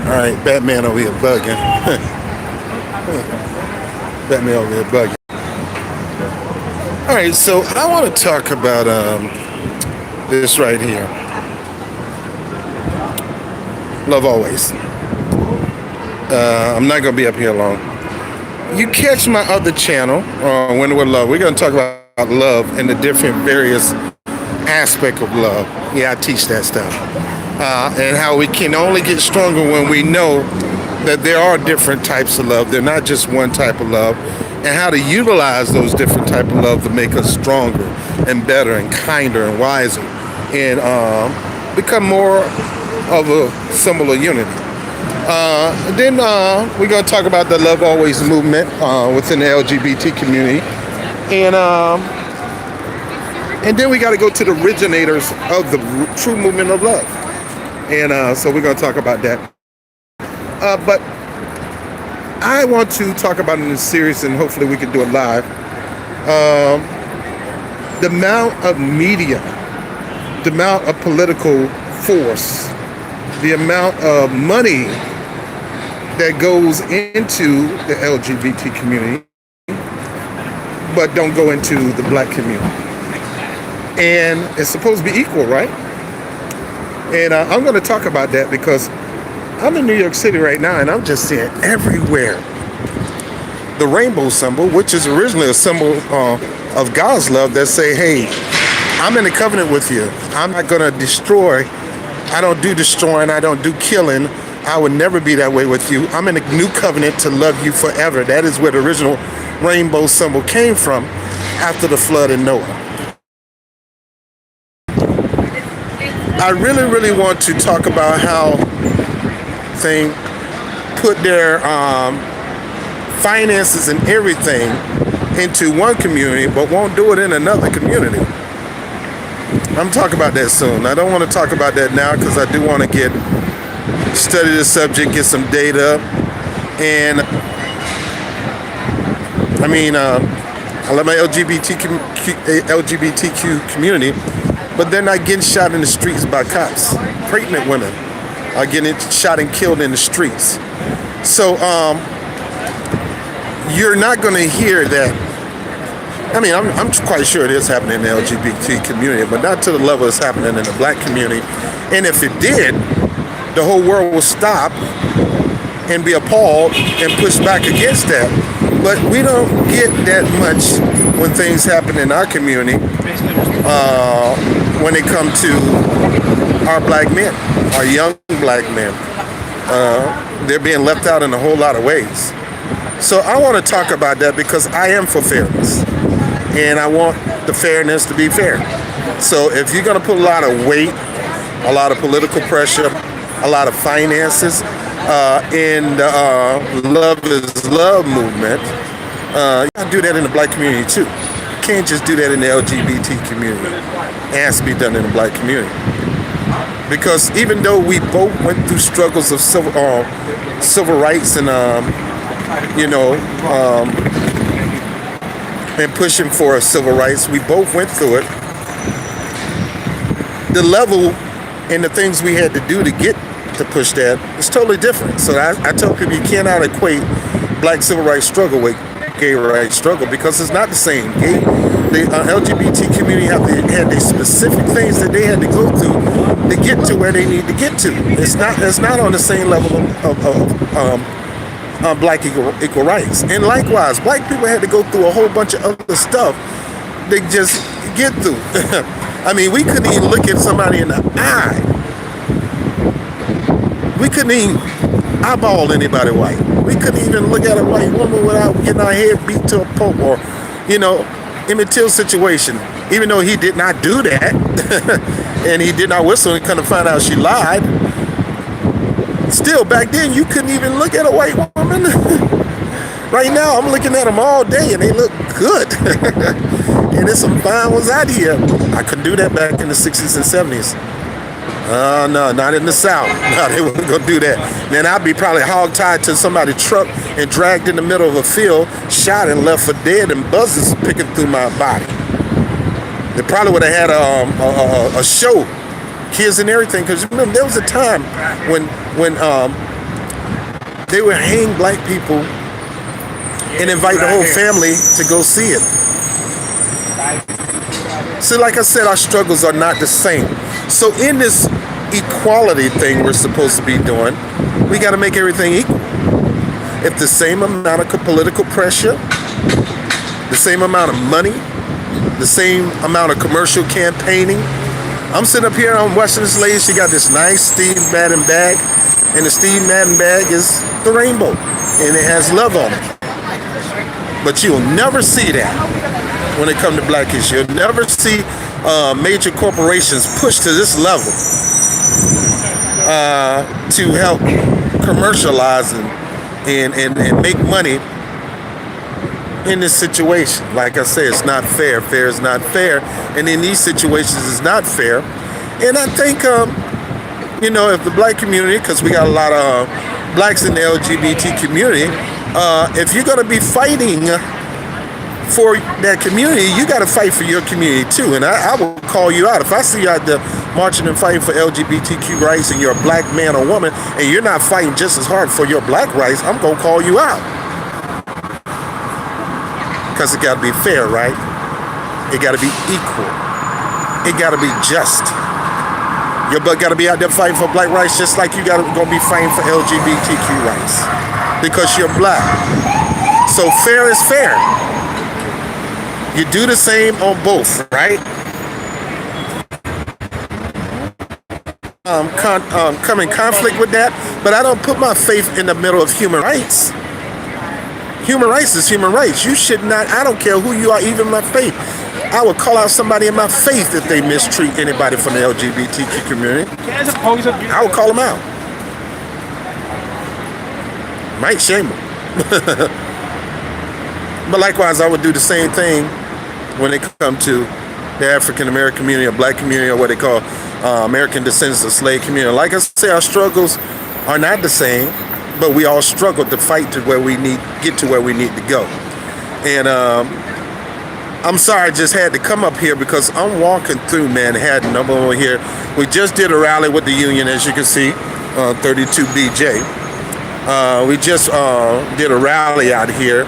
All right, Batman over here bugging. Batman over here bugging. All right, so I want to talk about this right here. Love always. I'm not gonna be up here long. You catch my other channel, When With Love. We're gonna talk about love and the different various aspect of love. Yeah, I teach that stuff. And how we can only get stronger when we know that there are different types of love. They're not just one type of love. And how to utilize those different type of love to make us stronger and better and kinder and wiser and become more of a symbol of unity. Then we're going to talk about the Love Always movement within the LGBT community. And then we got to go to the originators of the true movement of love. And so we're going to talk about that. But I want to talk about in this series, and hopefully we can do it live, the amount of media, the amount of political force, the amount of money that goes into the LGBT community, but don't go into the black community. And it's supposed to be equal, right? And I'm going to talk about that because I'm in New York City right now, and I'm just seeing everywhere the rainbow symbol, which is originally a symbol of God's love, that say, hey, I'm in a covenant with you. I'm not going to destroy. I don't do destroying. I don't do killing. I would never be that way with you. I'm in a new covenant to love you forever. That is where the original rainbow symbol came from after the flood in Noah. I really, really want to talk about how they put their finances and everything into one community, but won't do it in another community. I'm talking about that soon. I don't want to talk about that now because I do want to study the subject, get some data, and I love my LGBTQ community, but they're not getting shot in the streets by cops. Pregnant women are getting shot and killed in the streets. So you're not going to hear that. I'm quite sure it is happening in the LGBT community, but not to the level it's happening in the black community. And if it did, the whole world will stop and be appalled and push back against that. But we don't get that much when things happen in our community when it comes to our black men, our young black men. They're being left out in a whole lot of ways. So I want to talk about that because I am for fairness. And I want the fairness to be fair. So if you're going to put a lot of weight, a lot of political pressure, a lot of finances in the Love is Love movement, you got to do that in the black community too. You can't just do that in the LGBT community. It has to be done in the black community. Because even though we both went through struggles of civil rights and and pushing for civil rights, we both went through it. The level and the things we had to do to get to push that is totally different. So I tell people you cannot equate black civil rights struggle with gay rights struggle because it's not the same. The LGBT community had the specific things that they had to go through to get to where they need to get to. It's not on the same level of black equal rights. And likewise, black people had to go through a whole bunch of other stuff they just get through. We couldn't even look at somebody in the eye. We couldn't even eyeball anybody white. We couldn't even look at a white woman without getting our head beat to a pulp or, Emmett Till situation. Even though he did not do that, and he did not whistle and couldn't find out she lied, still, back then, you couldn't even look at a white woman. Right now, I'm looking at them all day, and they look good. And there's some fine ones out here. I couldn't do that back in the 60s and 70s. No, not in the South. No, they weren't going to do that. Then I'd be probably hog-tied to somebody's truck and dragged in the middle of a field, shot and left for dead, and buzzes picking through my body. They probably would have had a show kids and everything. Because remember, there was a time when they would hang black people and invite the whole family to go see it. So like I said, our struggles are not the same. So in this equality thing we're supposed to be doing, we got to make everything equal. If the same amount of political pressure, the same amount of money, the same amount of commercial campaigning. I'm sitting up here, I'm watching this lady, she got this nice Steve Madden bag, and the Steve Madden bag is the rainbow, and it has love on it. But you'll never see that when it comes to black issues. You'll never see major corporations push to this level to help commercialize and make money in this situation. Like I say, it's not fair. Fair is not fair. And in these situations, it's not fair. And I think, if the black community, because we got a lot of blacks in the LGBT community, if you're going to be fighting for that community, you got to fight for your community too. And I will call you out. If I see you out there marching and fighting for LGBTQ rights and you're a black man or woman and you're not fighting just as hard for your black rights, I'm going to call you out. Because it got to be fair, right? It got to be equal. It got to be just. Your butt got to be out there fighting for black rights just like you got to go be fighting for LGBTQ rights. Because you're black. So fair is fair. You do the same on both, right? Come in conflict with that, but I don't put my faith in the middle of human rights. Human rights is human rights. You should not, I don't care who you are, even my faith. I would call out somebody in my faith if they mistreat anybody from the LGBTQ community. I would call them out. Might shame them. But likewise, I would do the same thing when it comes to the African American community or black community or what they call American descendants of slave community. Like I say, our struggles are not the same, but we all struggle to fight to where we get to where we need to go. And I'm sorry I just had to come up here because I'm walking through Manhattan. I'm over here. We just did a rally with the union, as you can see, 32BJ. We just did a rally out here,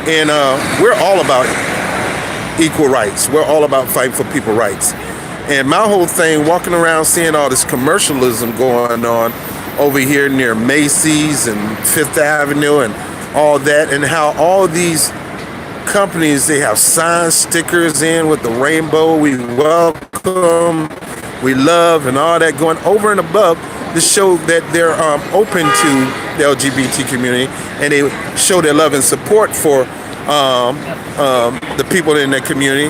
and we're all about equal rights. We're all about fighting for people's rights. And my whole thing, walking around seeing all this commercialism going on over here near Macy's and Fifth Avenue and all that, and how all these companies, they have signs, stickers in with the rainbow, we welcome, we love, and all that going over and above to show that they're open to the LGBT community, and they show their love and support for the people in their community.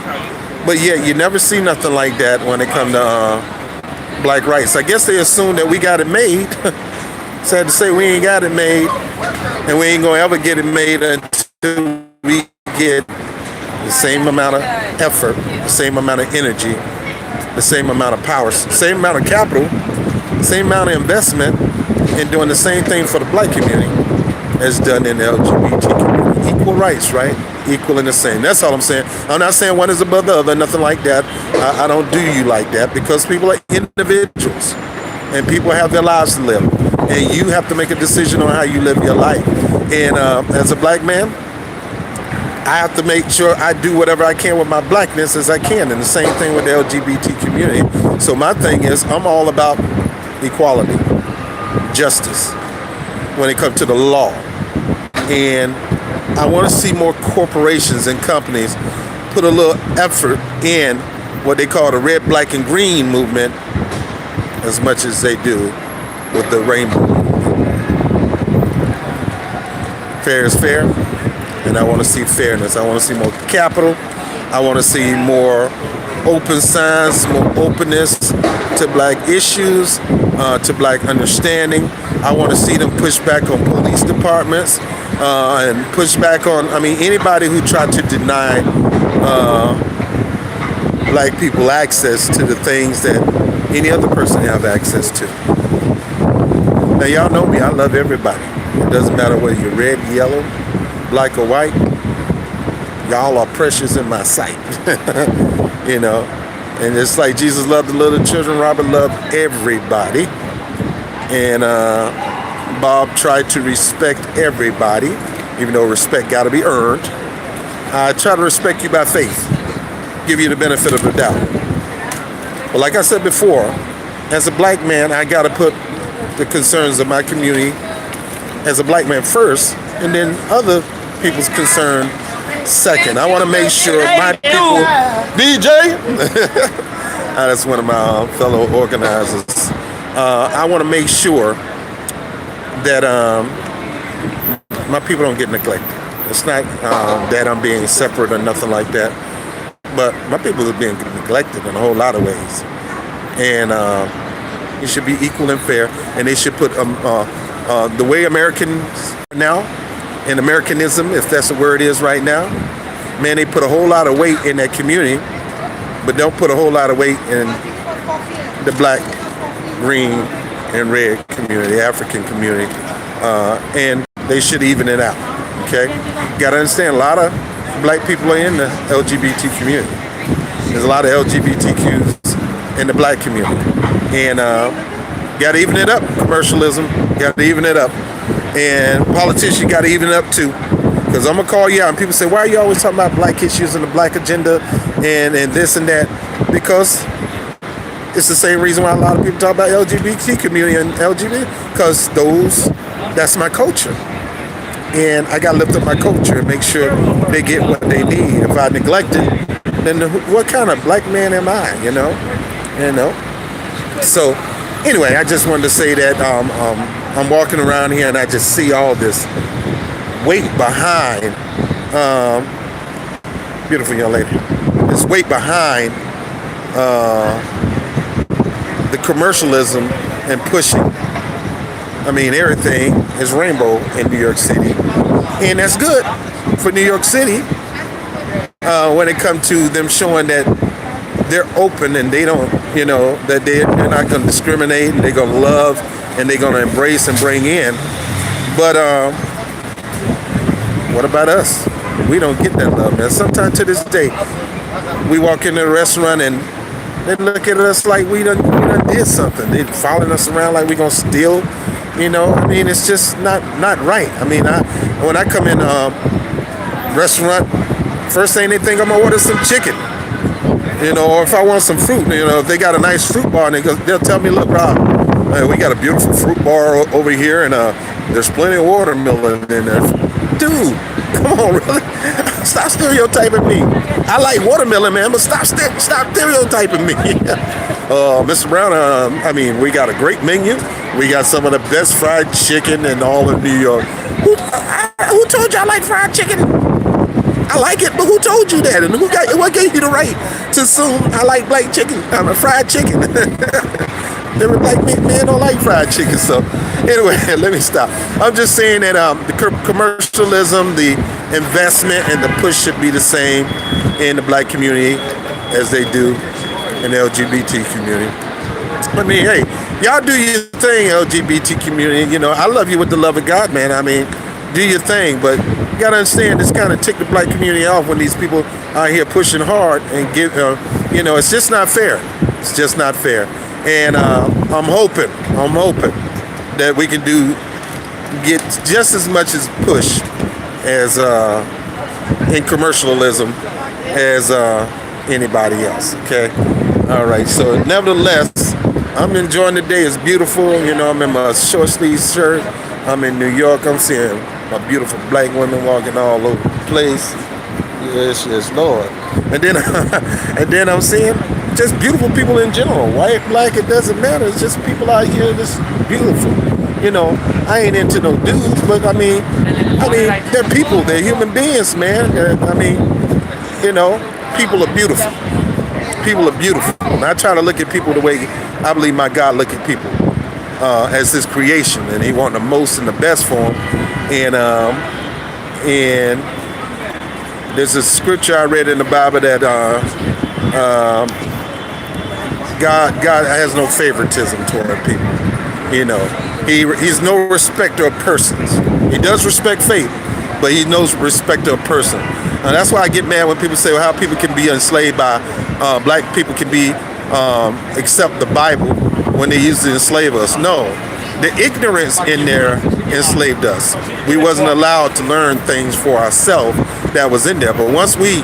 But yet you never see nothing like that when it comes to black rights. I guess they assume that we got it made. Sad to say, we ain't got it made, and we ain't gonna ever get it made until we get the same amount of effort, the same amount of energy, the same amount of power, same amount of capital, same amount of investment in doing the same thing for the black community as done in the LGBT community. Equal rights, right? Equal and the same. That's all I'm saying. I'm not saying one is above the other, nothing like that. I don't do you like that, because people are individuals and people have their lives to live, and you have to make a decision on how you live your life. And as a black man, I have to make sure I do whatever I can with my blackness as I can, and the same thing with the LGBT community. So my thing is, I'm all about equality, justice when it comes to the law. And I want to see more corporations and companies put a little effort in what they call the red, black, and green movement as much as they do with the rainbow movement. Fair is fair, and I want to see fairness. I want to see more capital. I want to see more open signs, more openness to black issues, to black understanding. I want to see them push back on police departments and push back on, anybody who tried to deny black people access to the things that any other person have access to. Now, y'all know me. I love everybody. It doesn't matter whether you're red, yellow, black, or white. Y'all are precious in my sight. And it's like Jesus loved the little children, Robert loved everybody. And Bob tried to respect everybody, even though respect got to be earned. I try to respect you by faith, give you the benefit of the doubt. But like I said before, as a black man, I got to put the concerns of my community as a black man first, and then other people's concern second. I want to make sure my people, DJ, that's one of my fellow organizers. I want to make sure that my people don't get neglected. It's not that I'm being separate or nothing like that, but my people are being neglected in a whole lot of ways. And it should be equal and fair, and they should put the way Americans now, and Americanism, if that's the word is right now, man, they put a whole lot of weight in that community, but don't put a whole lot of weight in the black, green, and red community, the African community, and they should even it out, okay? You gotta understand, a lot of black people are in the LGBT community. There's a lot of LGBTQs in the black community, and gotta even it up. Commercialism, gotta even it up. And politicians got to even it up too, because I'm gonna call you out and people say, why are you always talking about black issues and the black agenda and this and that? Because it's the same reason why a lot of people talk about LGBT community and LGBT, because that's my culture, and I gotta lift up my culture and make sure they get what they need. If I neglect it, then what kind of black man am I? You know. So anyway, I just wanted to say that I'm walking around here and I just see all this weight behind, beautiful young lady, this weight behind the commercialism and pushing. I mean, everything is rainbow in New York City, and that's good for New York City when it comes to them showing that they're open and they don't, that they're not going to discriminate, and they're going to love and they're going to embrace and bring in. But what about us? We don't get that love, man. Sometimes to this day, we walk into a restaurant and they look at us like we done did something. They following us around like we going to steal, I mean, it's just not right. I mean, when I come in restaurant, first thing they think I'm going to order some chicken. Or if I want some fruit, if they got a nice fruit bar, and they'll tell me, look, Rob, we got a beautiful fruit bar over here, and there's plenty of watermelon in there. Dude, come on, really? Stop stereotyping me. I like watermelon, man, but stop stereotyping me. Mr. Brown, we got a great menu. We got some of the best fried chicken in all of New York. Who told you I like fried chicken? I like it, but who told you that? And what gave you the right to assume I like black chicken? I'm a fried chicken. Every black man don't like fried chicken. So anyway, let me stop. I'm just saying that the commercialism, the investment, and the push should be the same in the black community as they do in the LGBT community. I mean, hey, y'all do your thing, LGBT community. I love you with the love of God, man. I mean, do your thing, but you gotta understand, this kind of tick the black community off when these people out here pushing hard and give, it's just not fair. It's just not fair. And I'm hoping that we can get just as much as push as in commercialism as anybody else. Okay. All right. So nevertheless, I'm enjoying the day. It's beautiful. I'm in my short sleeve shirt. I'm in New York. I'm seeing my beautiful black women walking all over the place. Yes, Lord. And then I'm seeing just beautiful people in general. White, black, it doesn't matter. It's just people out here that's beautiful. I ain't into no dudes, but I mean, they're people. They're human beings, man. People are beautiful. People are beautiful. And I try to look at people the way I believe my God look at people. As his creation, and he want the most and the best for him. And there's a scripture I read in the Bible that God has no favoritism toward people. He's no respecter of persons. He does respect faith, but he knows respect of person. And that's why I get mad when people say, well, how people can be enslaved by black people can be accept the Bible when they used to enslave us. No, the ignorance in there enslaved us. We wasn't allowed to learn things for ourselves that was in there. But once we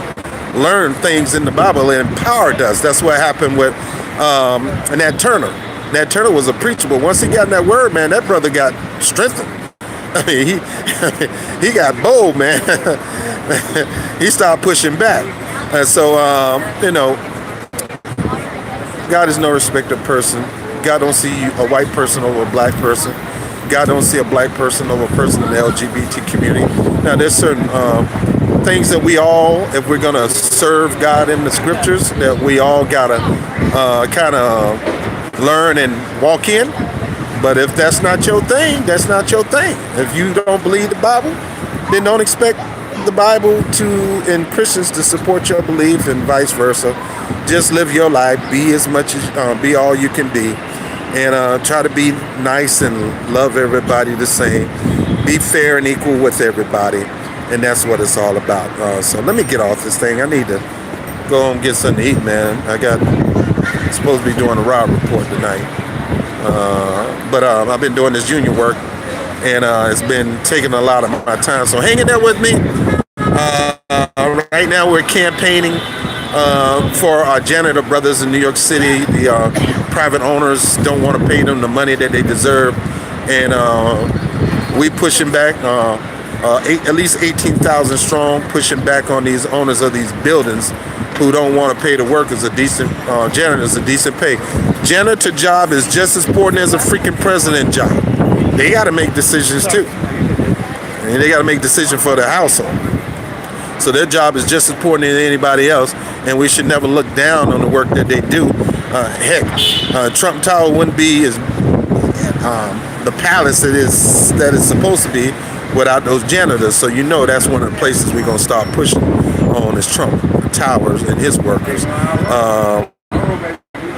learned things in the Bible, it empowered us. That's what happened with Nat Turner. Nat Turner was a preacher, but once he got in that word, man, that brother got strengthened. I mean, he got bold, man. He started pushing back. And so, God is no respecter of person. God don't see a white person over a black person. God don't see a black person over a person in the LGBT community. Now, there's certain things that we all, if we're going to serve God in the scriptures, that we all got to kind of learn and walk in. But if that's not your thing, that's not your thing. If you don't believe the Bible, then don't expect the Bible and Christians to support your belief, and vice versa. Just live your life, be as much as be all you can be, and try to be nice and love everybody the same. Be fair and equal with everybody, and that's what it's all about. So let me get off this thing. I need to go home and get something to eat, man. I'm supposed to be doing a ride report tonight, but I've been doing this union work, and it's been taking a lot of my time. So hang in there with me. Right now we're campaigning for our janitor brothers in New York City. The private owners don't want to pay them the money that they deserve, and we pushing back, at least 18,000 strong, pushing back on these owners of these buildings who don't want to pay the workers a decent, janitors a decent pay. Janitor job is just as important as a freaking president job. They got to make decisions too, and they got to make decisions for their household. So their job is just as important as anybody else, and we should never look down on the work that they do. Heck, Trump Tower wouldn't be as the palace that is supposed to be without those janitors. So that's one of the places we're gonna start pushing on is Trump Towers and his workers,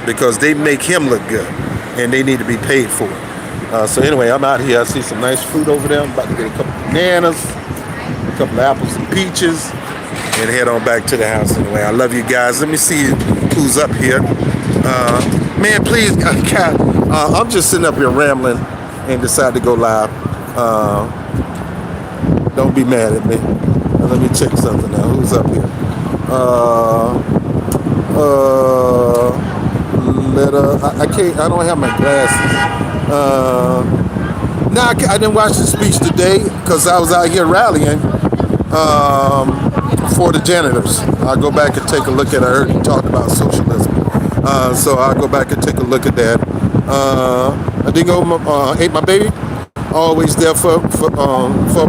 because they make him look good, and they need to be paid for it. So anyway, I'm out here. I see some nice fruit over there. I'm about to get a couple of bananas, a couple of apples and peaches, and head on back to the house. Anyway, I love you guys. Let me see who's up here. Man, please, God, I'm just sitting up here rambling and decide to go live. Don't be mad at me. Let me check something now. Who's up here? I can't. I don't have my glasses. No, I didn't watch the speech today because I was out here rallying for the janitors. I'll go back and take a look at it. I heard you talk about socialism. So I'll go back and take a look at that. I did go ate my baby. Always there for a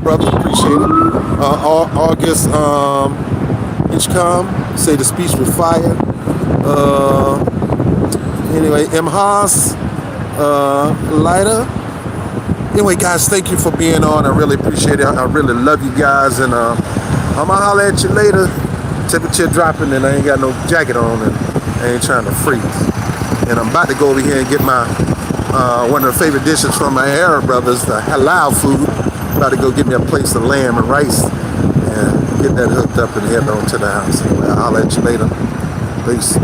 brother. Appreciate it. August Inchcom say the speech was fire. Anyway, M. Haas, Lighter. Anyway, guys, thank you for being on. I really appreciate it. I really love you guys, and I'm gonna holler at you later. Temperature dropping, and I ain't got no jacket on, and I ain't trying to freeze. And I'm about to go over here and get my one of the favorite dishes from my Arab brothers, the halal food. About to go get me a place of lamb and rice, and get that hooked up and head on to the house. Anyway, I'll holler at you later. Peace.